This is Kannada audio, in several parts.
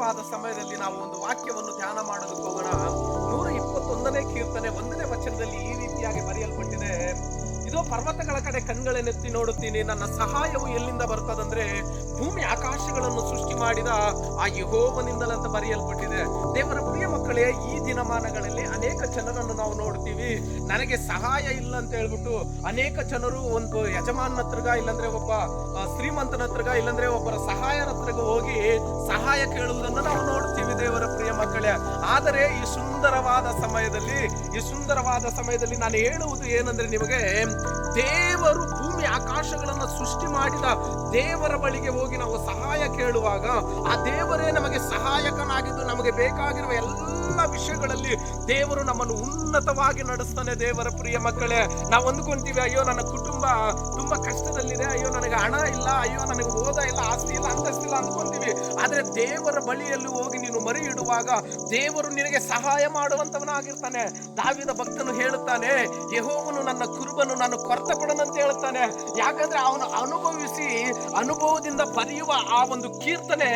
ಸುಂದರವಾದ ಸಮಯದಲ್ಲಿ ನಾವು ಒಂದು ವಾಕ್ಯವನ್ನು ಧ್ಯಾನ ಮಾಡೋದಕ್ಕೆ ಹೋಗೋಣ. 121ನೇ ಕೀರ್ತನೆ 1ನೇ ವಚನದಲ್ಲಿ ಈ ರೀತಿಯಾಗಿ ಬರೆಯಲ್ಪಟ್ಟಿದೆ, ಇದೋ ಪರ್ವತಗಳ ಕಡೆ ಕಣ್ಗಳನ್ನೆತ್ತಿ ನೋಡುತ್ತೀನಿ, ನನ್ನ ಸಹಾಯವು ಎಲ್ಲಿಂದ ಬರ್ತದಂದ್ರೆ ಭೂಮಿ ಆಕಾಶಗಳನ್ನು ಸೃಷ್ಟಿ ಮಾಡಿದ ಆ ಯೆಹೋವನಿಂದಲಂತ ಬರೆಯಲ್ಪಟ್ಟಿದೆ. ದೇವರ ಪ್ರಿಯ ಮಕ್ಕಳೇ, ಈ ದಿನಮಾನಗಳಲ್ಲಿ ಅನೇಕ ಜನರನ್ನು ನಾವು ನೋಡ್ತೀವಿ, ನನಗೆ ಸಹಾಯ ಇಲ್ಲ ಅಂತ ಹೇಳ್ಬಿಟ್ಟು ಅನೇಕ ಜನರು ಒಂದು ಯಜಮಾನ ಹತ್ರಗ, ಇಲ್ಲಾಂದ್ರೆ ಒಬ್ಬ ಶ್ರೀಮಂತನ ಹತ್ರಗ, ಇಲ್ಲಾಂದ್ರೆ ಒಬ್ಬರ ಸಹಾಯನ ಹತ್ರಗ ಹೋಗಿ ಸಹಾಯ ಕೇಳುವುದನ್ನು ನಾವು ನೋಡ್ತೀವಿ ದೇವರ ಪ್ರಿಯ ಮಕ್ಕಳೇ. ಆದರೆ ಈ ಸುಂದರವಾದ ಸಮಯದಲ್ಲಿ ನಾನು ಹೇಳುವುದು ಏನಂದ್ರೆ, ನಿಮಗೆ ದೇವರು ಭೂಮಿ ಆಕಾಶಗಳನ್ನು ಸೃಷ್ಟಿ ಮಾಡಿದ ದೇವರ ಬಳಿಗೆ ಹೋಗಿ ನಾವು ಸಹಾಯ ಕೇಳುವಾಗ ಆ ದೇವರೇ ನಮಗೆ ಸಹಾಯಕನಾಗಿದ್ದು ನಮಗೆ ಬೇಕಾಗಿರುವ ಎಲ್ಲ ವಿಷಯಗಳಲ್ಲಿ ದೇವರು ನಮ್ಮನ್ನು ಉನ್ನತವಾಗಿ ನಡೆಸ್ತಾನೆ. ದೇವರ ಪ್ರಿಯ ಮಕ್ಕಳೇ, ನಾವು ಅಂದ್ಕೊಂತೀವಿ, ಅಯ್ಯೋ ನನ್ನ ಕುಟುಂಬ ತುಂಬಾ ಕಷ್ಟದಲ್ಲಿದೆ, ಅಯ್ಯೋ ನನಗೆ ಹಣ ಇಲ್ಲ, ಅಯ್ಯೋ ನನಗೆ ಓದ ಇಲ್ಲ, ಆಸ್ತಿ ಇಲ್ಲ, ಅಂತಸ್ತಿಲ್ಲ ಅಂದ್ಕೊಂತೀವಿ. ಆದ್ರೆ ದೇವರ ಬಳಿಯಲ್ಲಿ ಹೋಗಿ ನೀನು ಮರಿ ಇಡುವಾಗ ದೇವರು ನಿನಗೆ ಸಹಾಯ ಮಾಡುವಂತವನಾಗಿರ್ತಾನೆ. ದಾವೀದ ಭಕ್ತನು ಹೇಳುತ್ತಾನೆ, ಯೆಹೋವನು ನನ್ನ ಕುರುಬನು, ನಾನು ಕೊರತೆ ಪಡನಂತ ಹೇಳ್ತಾನೆ. ಯಾಕಂದ್ರೆ ಅವನು ಅನುಭವದಿಂದ ಬರೆಯುವ ಆ ಒಂದು ಕೀರ್ತನೆ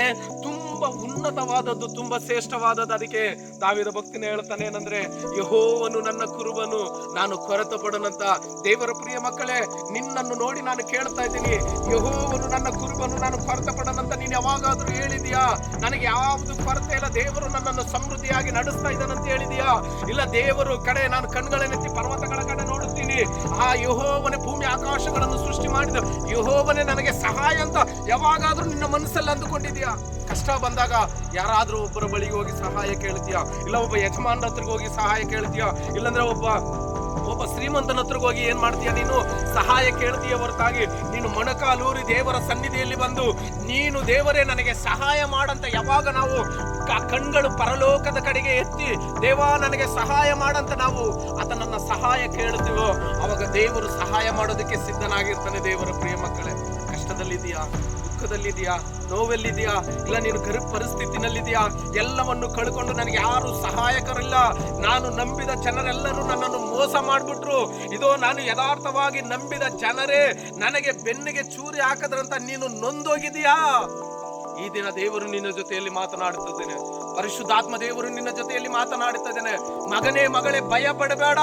ತುಂಬಾ ಉನ್ನತವಾದದ್ದು, ತುಂಬಾ ಶ್ರೇಷ್ಠವಾದದ್ದು. ಅದಕ್ಕೆ ದಾವೀದ ಭಕ್ತನೇ ಹೇಳ್ತಾನೆ ಏನಂದ್ರೆ, ಯೆಹೋವನು ನನ್ನ ಕುರುಬನು, ನಾನು ಕೊರತೆ ಪಡನಂತ. ದೇವರ ಪ್ರಿಯ ಮಕ್ಕಳೇ, ನಿನ್ನನ್ನು ನೋಡಿ ನಾನು ಕೇಳ್ತಾ ಇದ್ದೀನಿ, ಯೆಹೋವನು ನನ್ನ ಕುರುಬನು, ನಾನು ಕೊರತೆ ಪಡನಂತ ನೀನು ಯಾವಾಗಾದ್ರೂ ಹೇಳಿದೀಯಾ? ನನಗೆ ಯಾವುದು ಕೊರತೆ ಇಲ್ಲ, ದೇವರು ನನ್ನನ್ನು ಸಮೃದ್ಧಿಯಾಗಿ ನಡೆಸ್ತಾ ಇದ್ದಾನಂತ ಹೇಳಿದೀಯಾ? ಇಲ್ಲ, ದೇವರು ಕಡೆ ನಾನು ಕಣ್ಗಳನ್ನೆತ್ತಿ ಪರ್ವತಗಳ ಕಡೆ ನೋಡುತ್ತೀನಿ, ಆ ಯೆಹೋವನೇ ಭೂಮಿ ಆಕಾಶಗಳನ್ನು ಸೃಷ್ಟಿ ಮಾಡಿದ ಯೆಹೋವನೇ ನನಗೆ ಸಹಾಯ ಅಂತ ಯಾವಾಗಾದ್ರೂ ನಿನ್ನ ಮನಸ್ಸಲ್ಲಿ ಅಂದುಕೊಂಡಿದ್ಯಾ? ಕಷ್ಟ ಬಂದಾಗ ಯಾರಾದ್ರೂ ಒಬ್ಬರ ಬಳಿಗೆ ಹೋಗಿ ಸಹಾಯ ಕೇಳ್ತೀಯಾ? ಇಲ್ಲ ಒಬ್ಬ ಯಜಮಾನ ಹತ್ರಕ್ಕೆ ಹೋಗಿ ಸಹಾಯ ಕೇಳ್ತೀಯಾ? ಇಲ್ಲಾಂದ್ರೆ ಒಬ್ಬ ಶ್ರೀಮಂತನ ಹತ್ರಕ್ಕೆ ಹೋಗಿ ಏನ್ ಮಾಡ್ತೀಯ? ನೀನು ಸಹಾಯ ಕೇಳ್ತೀಯ ಹೊರತಾಗಿ ನೀನು ಮೊಣಕಾಲೂರಿ ದೇವರ ಸನ್ನಿಧಿಯಲ್ಲಿ ಬಂದು ನೀನು ದೇವರೇ ನನಗೆ ಸಹಾಯ ಮಾಡಂತ ಯಾವಾಗ ನಾವು ಕಣ್ಗಳು ಪರಲೋಕದ ಕಡೆಗೆ ಎತ್ತಿ ದೇವ ನನಗೆ ಸಹಾಯ ಮಾಡಂತ ನಾವು ಆತನನ್ನ ಸಹಾಯ ಕೇಳ್ತೀವೋ, ಅವಾಗ ದೇವರು ಸಹಾಯ ಮಾಡೋದಕ್ಕೆ ಸಿದ್ಧನಾಗಿರ್ತಾನೆ. ದೇವರ ಪ್ರಿಯ ಮಕ್ಕಳೇ, ಕಷ್ಟದಲ್ಲಿದೆಯಾ, ದುಃಖದಲ್ಲಿದೆಯಾ, ನೋವೆಲ್ಲಿದೆಯಾ, ಇಲ್ಲ ನೀನು ಗರೀಬ್ ಪರಿಸ್ಥಿತಿನಲ್ಲಿದೆಯಾ, ಎಲ್ಲವನ್ನು ಕಳ್ಕೊಂಡು ನನಗೆ ಯಾರು ಸಹಾಯಕರಿಲ್ಲ, ನಾನು ನಂಬಿದ ಜನರೆಲ್ಲರೂ ನನ್ನನ್ನು ಮೋಸ ಮಾಡ್ಬಿಟ್ರು, ಇದೋ ನಾನು ಯಥಾರ್ಥವಾಗಿ ನಂಬಿದ ಜನರೇ ನನಗೆ ಬೆನ್ನಿಗೆ ಚೂರಿ ಹಾಕದ್ರಂತ ನೀನು ನೊಂದೋಗಿದೆಯಾ? ಈ ದಿನ ದೇವರು ನಿನ್ನ ಜೊತೆಯಲ್ಲಿ ಮಾತನಾಡುತ್ತಿದ್ದೇನೆ. ಪರಿಶುದ್ಧಾತ್ಮ ದೇವರು ನಿನ್ನ ಜೊತೆಯಲ್ಲಿ ಮಾತನಾಡುತ್ತಿದ್ದೇನೆ. ಮಗನೇ ಮಗಳೇ, ಭಯ ಪಡಬೇಡ,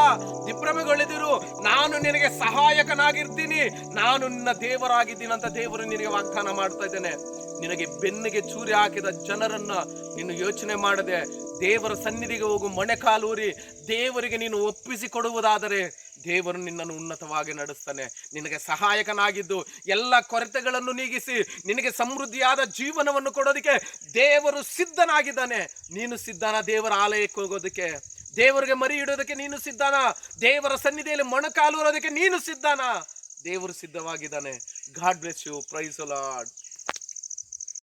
ದಿಗ್ಭ್ರಮೆಗೊಳ್ಳಿದಿರು, ನಾನು ನಿನಗೆ ಸಹಾಯಕನಾಗಿರ್ತೀನಿ, ನಾನು ನಿನ್ನ ದೇವರಾಗಿದ್ದೀನಿ ಅಂತ ದೇವರು ನಿನಗೆ ವಾಗ್ದಾನ ಮಾಡ್ತಾ ಇದ್ದೇನೆ. ನಿನಗೆ ಬೆನ್ನಿಗೆ ಚೂರಿ ಹಾಕಿದ ಜನರನ್ನ ನೀನು ಯೋಚನೆ ಮಾಡದೆ ದೇವರ ಸನ್ನಿಧಿಗೆ ಹೋಗು, ಮೊಣೆಕಾಲೂರಿ ದೇವರಿಗೆ ನೀನು ಒಪ್ಪಿಸಿ ಕೊಡುವುದಾದರೆ ದೇವರು ನಿನ್ನನ್ನು ಉನ್ನತವಾಗಿ ನಡೆಸ್ತಾನೆ. ನಿನಗೆ ಸಹಾಯಕನಾಗಿದ್ದು ಎಲ್ಲ ಕೊರತೆಗಳನ್ನು ನೀಗಿಸಿ ನಿನಗೆ ಸಮೃದ್ಧಿಯಾದ ಜೀವನವನ್ನು ಕೊಡೋದಕ್ಕೆ ದೇವರು ಸಿದ್ಧನಾಗಿದ್ದಾನೆ. ನೀನು ಸಿದ್ಧನ? ದೇವರ ಆಲಯಕ್ಕೆ ಹೋಗೋದಕ್ಕೆ, ದೇವರಿಗೆ ಮರಿ ಇಡೋದಕ್ಕೆ ನೀನು ಸಿದ್ಧನ? ದೇವರ ಸನ್ನಿಧಿಯಲ್ಲಿ ಮೊಣಕಾಲೂರೋದಕ್ಕೆ ನೀನು ಸಿದ್ಧನ? ದೇವರು ಸಿದ್ಧವಾಗಿದ್ದಾನೆ. God bless you. Praise the lord.